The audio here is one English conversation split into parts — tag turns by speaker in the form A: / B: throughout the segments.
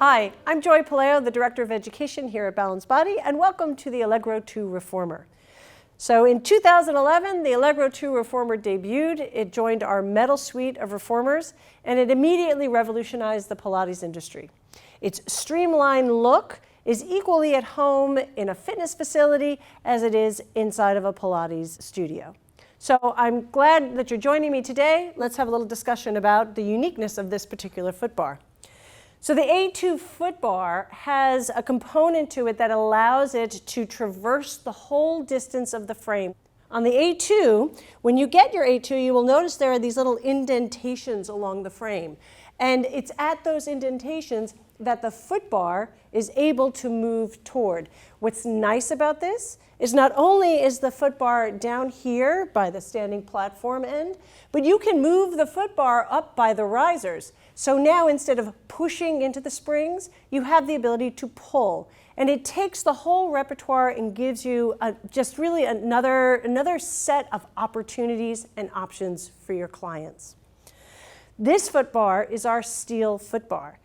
A: Hi, I'm Joy Palaio, the Director of Education here at Balanced Body, and welcome to the Allegro 2 Reformer. So in 2011, the Allegro 2 Reformer debuted. It joined our metal suite of reformers, and it immediately revolutionized the Pilates industry. Its streamlined look is equally at home in a fitness facility as it is inside of a Pilates studio. So I'm glad that you're joining me today. Let's have a little discussion about the uniqueness of this particular footbar. So the A2 footbar has a component to it that allows it to traverse the whole distance of the frame. On the A2, when you get your A2, you will notice there are these little indentations along the frame. And it's at those indentations that the footbar is able to move toward. What's nice about this is not only is the footbar down here by the standing platform end, but you can move the footbar up by the risers. So now instead of pushing into the springs, you have the ability to pull. And it takes the whole repertoire and gives you just really another set of opportunities and options for your clients. This footbar is our steel footbar.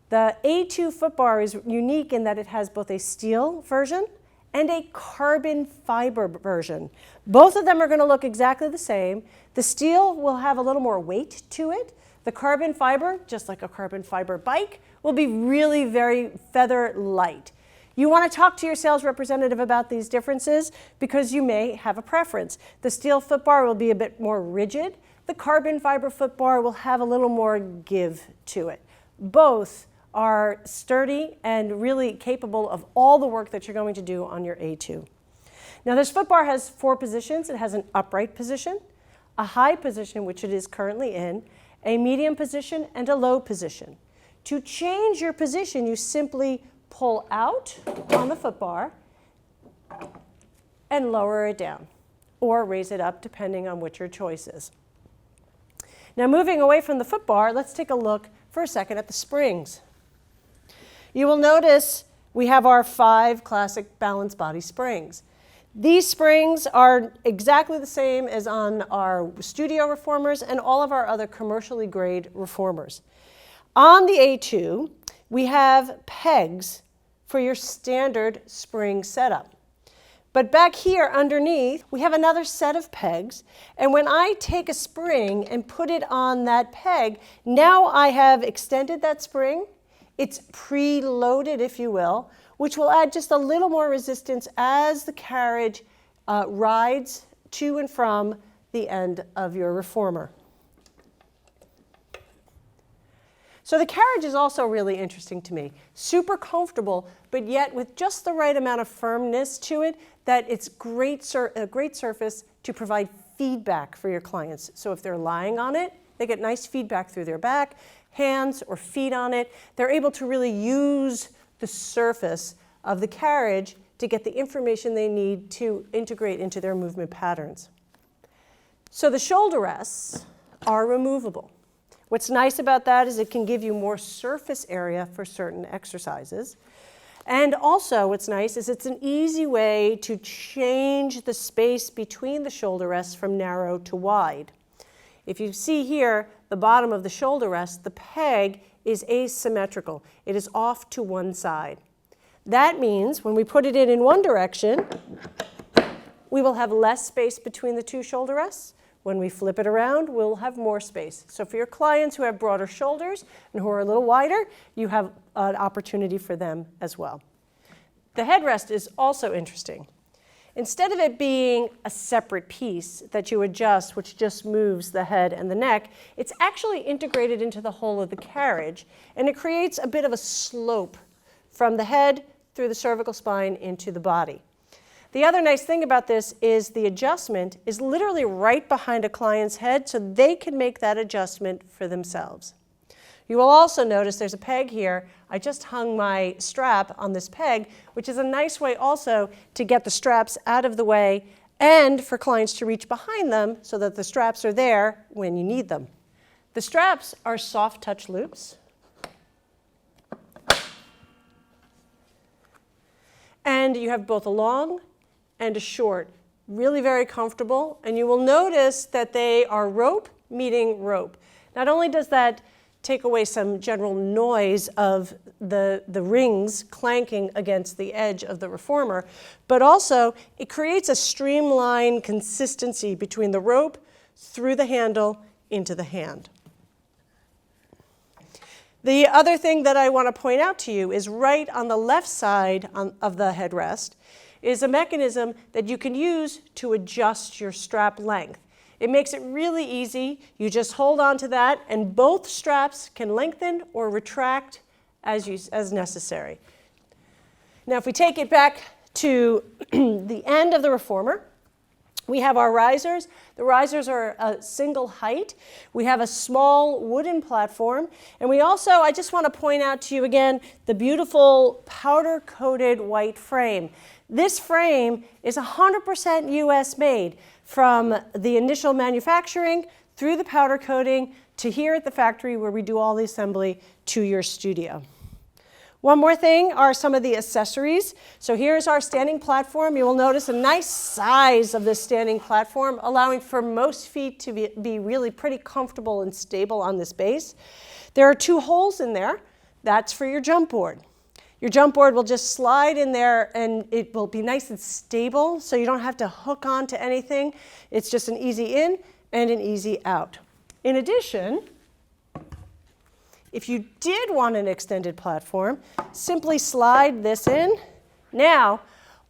A: The A2 footbar is unique in that it has both a steel version and a carbon fiber version. Both of them are going to look exactly the same. The steel will have a little more weight to it. The carbon fiber, just like a carbon fiber bike, will be really very feather light. You want to talk to your sales representative about these differences because you may have a preference. The steel footbar will be a bit more rigid. The carbon fiber footbar will have a little more give to it. Both are sturdy and really capable of all the work that you're going to do on your A2. Now this footbar has 4 positions. It has an upright position, a high position, which it is currently in, a medium position, and a low position. To change your position, you simply pull out on the footbar and lower it down, or raise it up depending on what your choice is. Now moving away from the footbar, let's take a look for a second at the springs. You will notice we have our 5 classic Balanced Body springs. These springs are exactly the same as on our studio reformers and all of our other commercially grade reformers. On the A2, we have pegs for your standard spring setup. But back here underneath, we have another set of pegs. And when I take a spring and put it on that peg, now I have extended that spring. It's preloaded, if you will, which will add just a little more resistance as the carriage rides to and from the end of your reformer. So the carriage is also really interesting to me. Super comfortable, but yet with just the right amount of firmness to it that it's a great surface to provide feedback for your clients. So if they're lying on it, they get nice feedback through their back, hands or feet on it. They're able to really use the surface of the carriage to get the information they need to integrate into their movement patterns. So the shoulder rests are removable. What's nice about that is it can give you more surface area for certain exercises. And also what's nice is it's an easy way to change the space between the shoulder rests from narrow to wide. If you see here, the bottom of the shoulder rest, the peg is asymmetrical. It is off to one side. That means when we put it in one direction, we will have less space between the 2 shoulder rests. When we flip it around, we'll have more space. So for your clients who have broader shoulders and who are a little wider, you have an opportunity for them as well. The headrest is also interesting. Instead of it being a separate piece that you adjust, which just moves the head and the neck, it's actually integrated into the whole of the carriage, and it creates a bit of a slope from the head through the cervical spine into the body. The other nice thing about this is the adjustment is literally right behind a client's head, so they can make that adjustment for themselves. You will also notice there's a peg here. I just hung my strap on this peg, which is a nice way also to get the straps out of the way and for clients to reach behind them so that the straps are there when you need them. The straps are SoftTouch loops. And you have both a long and a short. Really very comfortable. And you will notice that they are rope meeting rope. Not only does that take away some general noise of the rings clanking against the edge of the reformer, but also it creates a streamlined consistency between the rope through the handle into the hand. The other thing that I want to point out to you is right on the left side of the headrest is a mechanism that you can use to adjust your strap length. It makes it really easy. You just hold on to that and both straps can lengthen or retract as necessary. Now if we take it back to the end of the reformer, we have our risers. The risers are a single height. We have a small wooden platform. And we also, I just want to point out to you again, the beautiful powder-coated white frame. This frame is 100% US made from the initial manufacturing through the powder coating to here at the factory where we do all the assembly to your studio. One more thing are some of the accessories. So here's our standing platform. You will notice a nice size of this standing platform, allowing for most feet to be really pretty comfortable and stable on this base. There are 2 holes in there. That's for your jump board. Your jump board will just slide in there and it will be nice and stable, so you don't have to hook on to anything. It's just an easy in and an easy out. In addition, if you did want an extended platform, simply slide this in. Now,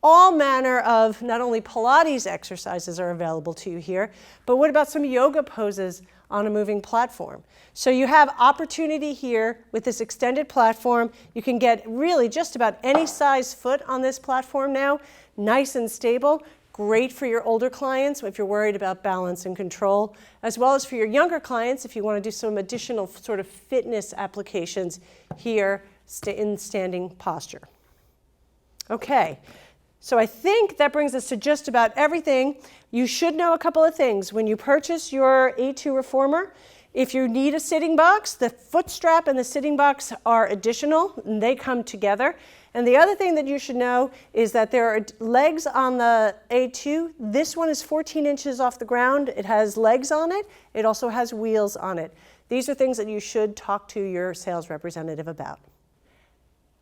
A: all manner of not only Pilates exercises are available to you here, but what about some yoga poses on a moving platform? So you have opportunity here with this extended platform. You can get really just about any size foot on this platform now, nice and stable. Great for your older clients if you're worried about balance and control, as well as for your younger clients if you want to do some additional sort of fitness applications here in standing posture. Okay, so I think that brings us to just about everything. You should know a couple of things. When you purchase your A2 reformer, if you need a sitting box, the foot strap and the sitting box are additional, and they come together. And the other thing that you should know is that there are legs on the A2. This one is 14 inches off the ground. It has legs on it. It also has wheels on it. These are things that you should talk to your sales representative about.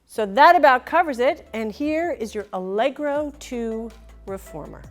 A: So that about covers it. And here is your Allegro 2 reformer.